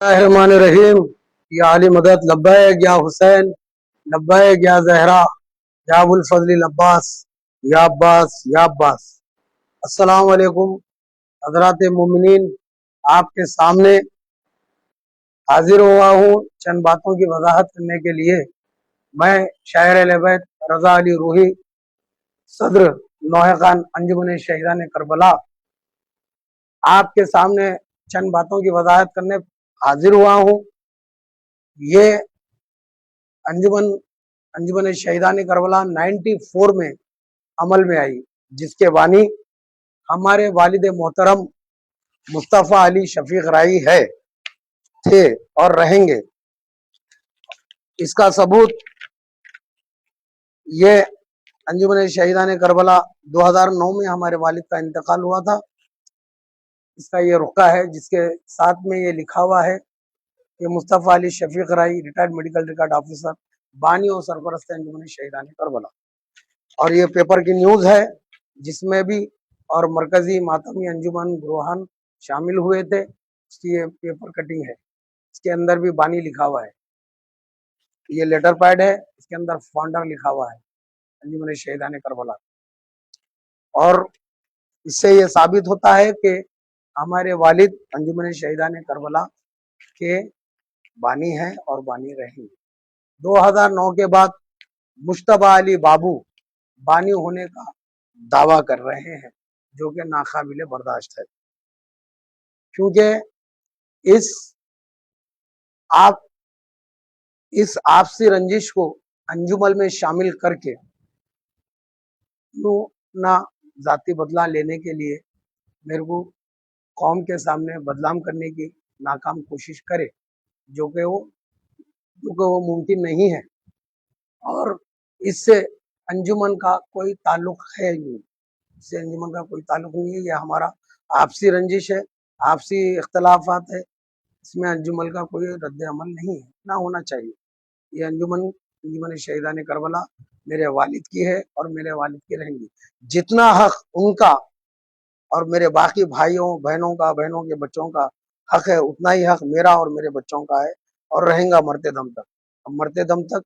रहीम। या अली मदद लब्बैक या हुसैन, लब्बैक या जहरा, या अबुल फजल अब्बास, या अब्बास या अब्बास। अस्सलाम वालेकुम हजरात मोमिनीन, आपके सामने हाजिर हुआ हूँ चंद बातों की वजाहत करने के लिए। मैं शायर अहले-बैत रजा अली रूही, सदर नौहे खान अंजुमन शहीदान करबला, आपके सामने चंद बातों की वजाहत करने हाजिर हुआ हूँ। ये अंजुमन अंजुमन शहीदान करबला 94 में अमल में आई, जिसके बानी हमारे वालिद मोहतरम मुस्तफ़ा अली शफीक राई है, थे और रहेंगे। इसका सबूत ये अंजुमन शहीदान करबला 2009 में हमारे वालिद का इंतकाल हुआ था। इसका ये रुका है जिसके साथ में ये लिखा हुआ है कि मुस्तफ़ा अली शफीक राई, रिटायर्ड मेडिकल रिकॉर्ड ऑफिसर, बानी और सरपरस्त अंजुमन शहीदान करबला। और ये पेपर की न्यूज है जिसमें भी और मरकजी मातमी अंजुमन ग्रोहान शामिल हुए थे। इसकी ये पेपर कटिंग है, इसके अंदर भी बानी लिखा हुआ है। ये लेटर पैड है, इसके अंदर फाउंडर लिखा हुआ है अंजुमन शहीदान करबला। और इससे ये साबित होता है कि हमारे वालिद अंजुमन शहीदान करबला के बानी हैं और बानी रहेंगे। 2009 के बाद मुश्तबा अली बाबू बानी होने का दावा कर रहे हैं, जो कि नाकाबिले बर्दाश्त है, क्योंकि आप इस आपसी रंजिश को अंजुमन में शामिल करके ना जाती बदला लेने के लिए मेरे को कौम के सामने बदनाम करने की नाकाम कोशिश करे, जो कि वो मुमकिन नहीं है। और इससे अंजुमन का कोई ताल्लुक है ही नहीं, इससे अंजुमन का कोई ताल्लुक नहीं है। ये हमारा आपसी रंजिश है, आपसी इख्तलाफात है, इसमें अंजुमन का कोई रद्द अमल नहीं है, ना होना चाहिए। ये अंजुमन शहीदान करबला मेरे वालिद की है और मेरे वालिद की रहेंगी। जितना हक उनका और मेरे बाकी भाइयों बहनों का, बहनों के बच्चों का हक है, उतना ही हक मेरा और मेरे बच्चों का है और रहेगा मरते दम तक। मरते दम तक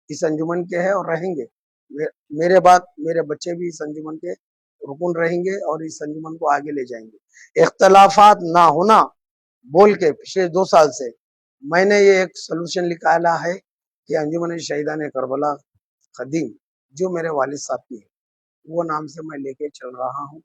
इस अंजुमन के है और रहेंगे। मेरे बाद मेरे बच्चे भी इस अंजुमन के रुकन रहेंगे और इस अंजुमन को आगे ले जाएंगे। इख्तलाफात ना होना बोल के पिछले 2 साल से मैंने ये एक सोल्यूशन निकाला है कि अंजुमन शहीदान करबला खदीम, जो मेरे वालिद साहब की है, वो नाम से मैं लेके चल रहा हूँ।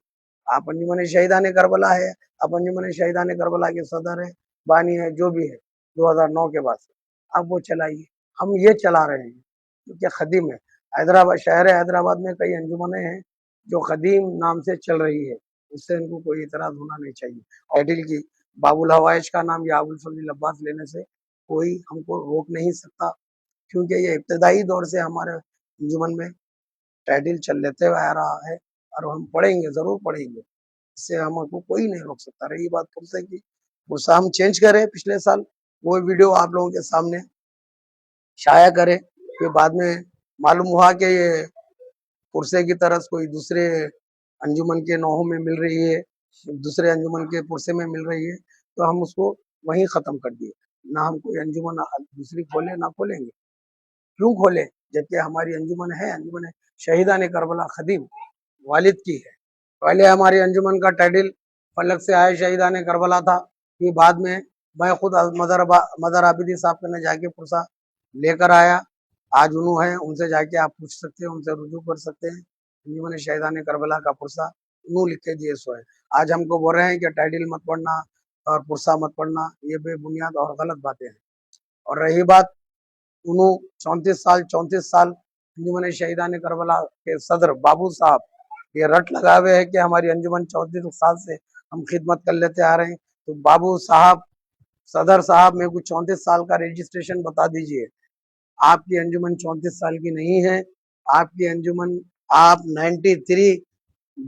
आप अंजुमन शहीदान करबला है, आप अंजुमन शहीदान करबला के सदर है, बानी है, जो भी है 2009 के बाद से आप वो चलाइए। हम ये चला रहे हैं क्योंकि खदीम है। हैदराबाद, शहर हैदराबाद में कई अंजुमनें हैं जो खदीम नाम से चल रही है, उससे इनको कोई इतराज होना नहीं चाहिए। टाइटिल की बाबुल हवाइश का नाम या अबुल फजल अब्बास लेने से कोई हमको रोक नहीं सकता, क्योंकि ये इब्तदाई दौर से हमारे अंजुमन में टाइटिल चल लेते हुए आ रहा है और हम पढ़ेंगे, जरूर पढ़ेंगे, इससे हमको कोई नहीं रोक सकता। रही बात पुरसे की, पुरसा हम चेंज करें पिछले साल, वो वीडियो आप लोगों के सामने शाया करे, फिर बाद में मालूम हुआ कि ये पुरसे की तरस कोई दूसरे अंजुमन के नौहों में मिल रही है, दूसरे अंजुमन के पुरसे में मिल रही है, तो हम उसको वहीं खत्म कर दिए। ना हम कोई अंजुमन दूसरी खोले ना खोलेंगे। क्यों खोले जबकि हमारी अंजुमन है, अंजुमन शहीदान करबला खदीम वालिद की है। पहले हमारी अंजुमन का टाइटल फलक से आए शहीदान करबला था, फिर बाद में मैं खुद मदर आबिदी साहब के जाके पुरसा लेकर आया। आज उन्हों है, उनसे जाके आप पूछ सकते हैं, उनसे रुजू कर सकते हैं। अंजुमन शहीदान करबला का पुरसा उन्हों लिख के दिए सो है। आज हमको बोल रहे हैं कि टाइटल मत पढ़ना और पुरसा मत पढ़ना, ये बेबुनियाद और गलत बातें हैं। और रही बात उन्हों 34 साल अंजुमन शहीदान करबला के सदर बाबू साहब ये रट लगा हुए है कि हमारी अंजुमन 34 साल से हम खिदमत कर लेते आ रहे हैं। तो बाबू साहब, सदर साहब, मेरे को 34 साल का रजिस्ट्रेशन बता दीजिए। आपकी अंजुमन 34 साल की नहीं है, आपकी अंजुमन आप 93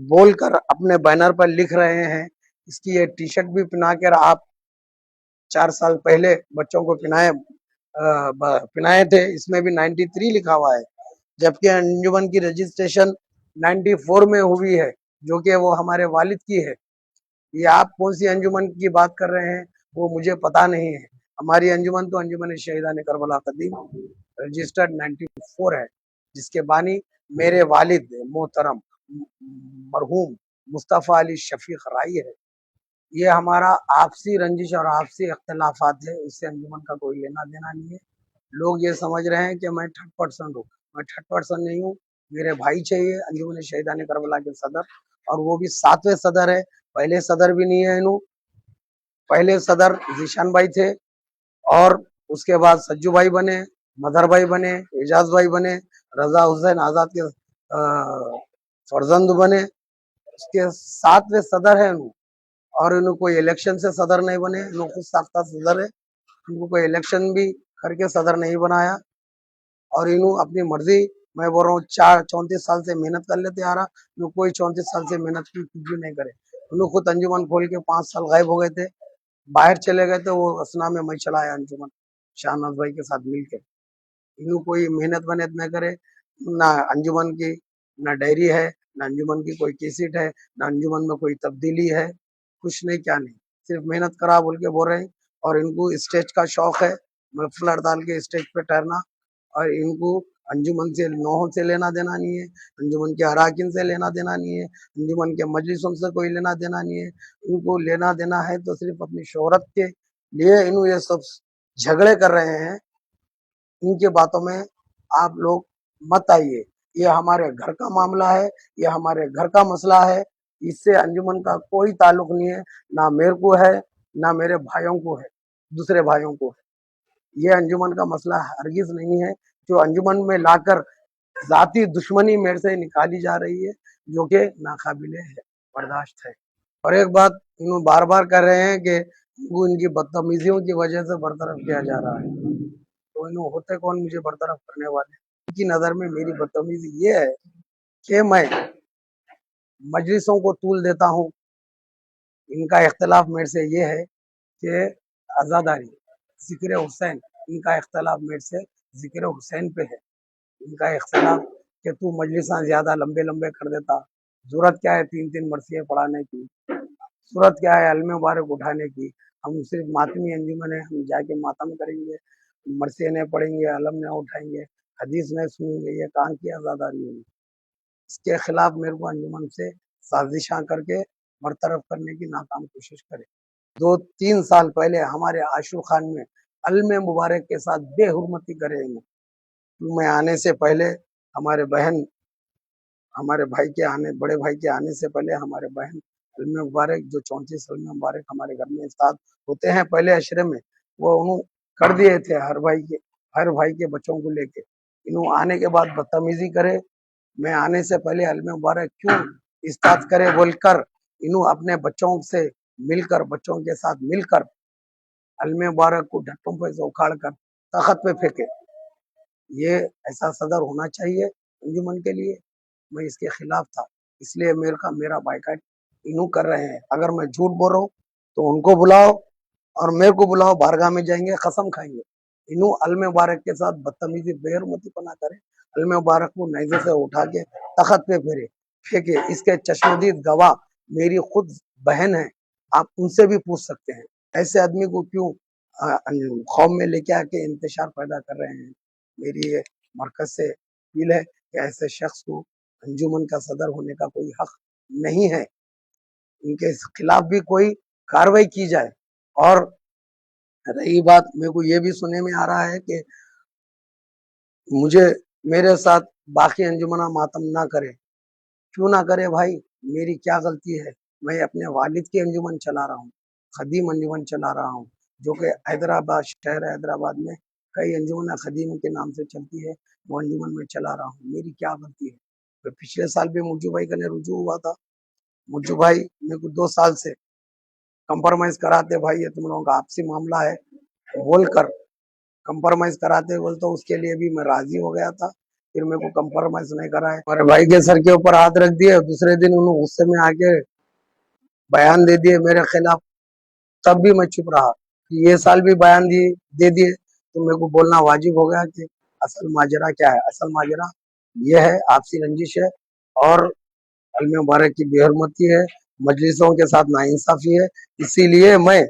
बोलकर अपने बैनर पर लिख रहे हैं। इसकी ये टी शर्ट भी पहना कर आप 4 साल पहले बच्चों को पिनाए थे, इसमें भी 93 लिखा हुआ है, जबकि अंजुमन की रजिस्ट्रेशन 94 में हुई है, जो कि वो हमारे वालिद की है। ये आप कौन सी अंजुमन की बात कर रहे हैं? वो मुझे पता नहीं है। हमारी अंजुमन तो अंजुमन शहीदान करबला कदीम रजिस्टर्ड 94 है, जिसके बानी मेरे वालिद मोहतरम मरहूम मुस्तफ़ा अली शफीक राई है। ये हमारा आपसी रंजिश और आपसी अख्तिलाफात है, इससे अंजुमन का कोई लेना देना नहीं है। लोग ये समझ रहे हैं कि मैं थर्ड पर्सन हूँ, मैं थर्ड पर्सन नहीं हूँ। मेरे भाई चाहिए अंजुमन शहीदान करबला के सदर, और वो भी 7वें सदर है। पहले सदर भी नहीं है इनू। पहले सदर जीशान भाई थे, और उसके बाद सज्जू भाई बने, मदर भाई बने, एजाज भाई बने, रजा हुसैन आजाद के फर्जंद बने। उसके 7वें सदर है इनू। और इन्हों कोई इलेक्शन से सदर नहीं बने, इन्हों खुद साख्ता सदर है। इनको कोई इलेक्शन भी करके सदर नहीं बनाया, और इन्हों अपनी मर्जी, मैं बोल रहा हूँ 34 साल से मेहनत कर लेते आ रहा, इन्हों कोई 34 साल से मेहनत की कुछ भी नहीं करे। इन्हों खुद अंजुमन खोल के 5 साल गायब हो गए थे, बाहर चले गए थे। वो असना में मैं चलाया अंजुमन शाहनवाज भाई के साथ मिलकर। इन्हों कोई मेहनत वहनत न करे, ना अंजुमन की ना डायरी है, ना अंजुमन की कोई कैसेट है, ना अंजुमन में कोई तब्दीली है, कुछ नहीं क्या नहीं, सिर्फ मेहनत करा बोल के बोल रहे हैं। और इनको स्टेज का शौक है, मफलर डाल के स्टेज पे ठहरना, और इनको अंजुमन से नौहों से लेना देना नहीं है, अंजुमन के अराकिन से लेना देना नहीं है, अंजुमन के मजलिसों से कोई लेना देना नहीं है। इनको लेना देना है तो सिर्फ अपनी शोहरत के लिए इन्हों ये सब झगड़े कर रहे हैं। इनके बातों में आप लोग मत आइए। ये हमारे घर का मामला है, ये हमारे घर का मसला है, इससे अंजुमन का कोई ताल्लुक नहीं है। ना मेरे को है, ना मेरे भाइयों को है, दूसरे भाइयों को है। ये अंजुमन का मसला हरगिज नहीं है, जो अंजुमन में लाकर जाती दुश्मनी मेरे से निकाली जा रही है, जो कि नाकाबिले है बर्दाश्त है। और एक बात इन्हों बार बार कर रहे हैं कि वो इनकी बदतमीजियों की वजह से बरतरफ किया जा रहा है। तो इन्हों होते कौन मुझे बरतरफ करने वाले? इनकी नजर में मेरी बदतमीजी ये है कि मैं मजलिसों को तूल देता हूँ। इनका इख्तलाफ मेरे से ये है कि आज़ादारी जिक्र हुसैन, इनका इख्तलाफ मेरे से जिक्र हुसैन पे है। इनका इख्तलाफ कि तू मजलिसा ज्यादा लंबे लंबे कर देता, जरूरत क्या है 3-3 मरसिए पढ़ाने की, जरूरत क्या है अलमे मुबारक उठाने की। हम सिर्फ मातमी अंजुमन है, हम जाके मातम करेंगे, मरसिए नहीं पढ़ेंगे, अलम नहीं उठाएंगे, हदीस नहीं सुनेंगे, ये कहाँ की आज़ादारी होगी? इसके खिलाफ मेरे को अंजुमन से साजिशा करके बरतरफ करने की नाकाम कोशिश करे। 2-3 साल पहले हमारे आशू खान में अलमे मुबारक के साथ बेहुरमती करे। मैं आने से पहले हमारे बहन, हमारे भाई के आने, बड़े भाई के आने से पहले हमारे बहन अलमे मुबारक, जो 34 अलमे मुबारक हमारे घर में इस्ताद होते हैं पहले अशरे में, वो उन्होंने कर दिए थे हर भाई के बच्चों को लेके। इन्हों आने के बाद बदतमीजी करे। मैं आने से पहले अलमे मुबारक क्यों इस्ताद करे बोलकर इन्हों अपने बच्चों से मिलकर, बच्चों के साथ मिलकर अलमे मुबारक को ढट्टों पे से उखाड़ कर तख्त पे फेंके। ये ऐसा सदर होना चाहिए अंजुमन के लिए? मैं इसके खिलाफ था, इसलिए मेरा बाइकाट इन्हों कर रहे हैं। अगर मैं झूठ बोल रहा हूँ तो उनको बुलाओ और मेरे को बुलाओ, बारगाह में जाएंगे, कसम खाएंगे। इन्हों अलमे मुबारक के साथ बदतमीजी बेहरमती पना करे, अलमे मुबारक को नैजे से उठा के तख्त पे फेंके। इसके चश्मदीद गवाह मेरी खुद बहन है, आप उनसे भी पूछ सकते हैं। ऐसे आदमी को क्यों खौफ में लेके आके इंतशार पैदा कर रहे हैं? मेरी ये मरकज से अपील है कि ऐसे शख्स को अंजुमन का सदर होने का कोई हक नहीं है। इनके खिलाफ भी कोई कार्रवाई की जाए। और रही बात, मेरे को ये भी सुनने में आ रहा है कि मुझे, मेरे साथ बाकी अंजुमना मातम ना करे। क्यों ना करे भाई? मेरी क्या गलती है? मैं अपने वालिद की अंजुमन चला रहा हूँ, खदीम अंजुमन चला रहा हूँ, जो कि हैदराबाद शहर हैदराबाद में कई अंजुमन खदीम के नाम से चलती है, वो अंजुमन में चला रहा हूँ। मेरी क्या गलती है? तो पिछले साल भी मुज्जू भाई का ने रुजू हुआ था। मुज्जू भाई मेरे को 2 साल से कंप्रोमाइज कराते, भाई ये तुम लोगों का आपसी मामला है बोलकर कंप्रोमाइज कराते, बोलते उसके लिए भी मैं राजी हो गया था। फिर मेरे को कंप्रोमाइज नहीं करा है, और भाई के सर के ऊपर हाथ रख दिए। दूसरे दिन उन्होंने गुस्से में आके बयान दे दिए मेरे खिलाफ। तब भी मैं चुप रहा। ये साल भी बयान दे दिए, तो मेरे को बोलना वाजिब हो गया कि असल माजरा क्या है। असल माजरा ये है, आपसी रंजिश है, और अलमे मुबारक की बेहरमती है, मजलिसों के साथ नाइंसाफी है। इसीलिए मैं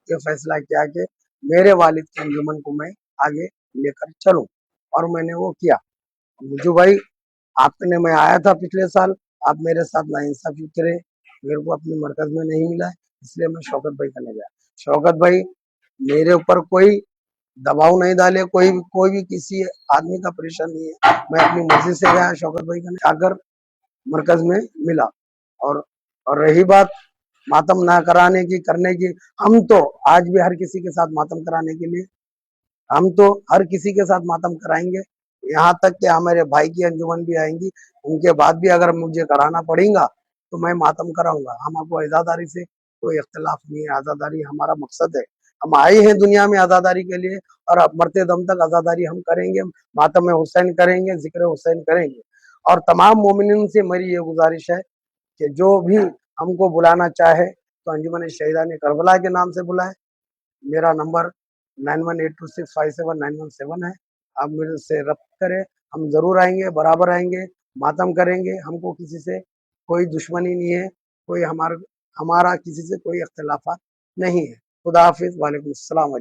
ये फैसला किया कि मेरे वालिद के अंजुमन को मैं आगे लेकर चलूं, और मैंने वो किया। मुझे भाई, आपने, मैं आया था पिछले साल, आप मेरे साथ नाइंसाफी करे, मेरे को अपनी मरकज में नहीं मिला है, इसलिए मैं शौकत भाई करने गया। शौकत भाई मेरे ऊपर कोई दबाव नहीं डाले, कोई भी किसी आदमी का परेशान नहीं है, मैं अपनी मर्जी से गया शौकत भाई करने, आकर मरकज में मिला। और और रही बात मातम ना कराने की, करने की, हम तो आज भी हर किसी के साथ मातम कराने के लिए, हम तो हर किसी के साथ मातम कराएंगे, यहाँ तक कि हमारे भाई की अंजुमन भी आएंगी, उनके बाद भी अगर मुझे कराना पड़ेगा तो मैं मातम कराऊंगा। हम आपको आजादारी से कोई इख्तलाफ नहीं है, आजादारी हमारा मकसद है, हम आए हैं दुनिया में आजादारी के लिए, और अब मरते दम तक आजादारी हम करेंगे, मातम हुसैन करेंगे, जिक्र हुसैन करेंगे। और तमाम मोमिनीन से मेरी ये गुजारिश है कि जो भी हमको बुलाना चाहे तो अंजुमन शहीदान करबला के नाम से बुलाए। मेरा नंबर 9182657917 है, आप मेरे से रब्त करें, हम जरूर आएंगे, बराबर आएंगे, मातम करेंगे, हमको किसी से कोई दुश्मनी नहीं है, कोई हमारा हमारा किसी से कोई अख्तिलाफात नहीं है। खुदा हाफिज, वालेकुम अस्सलाम।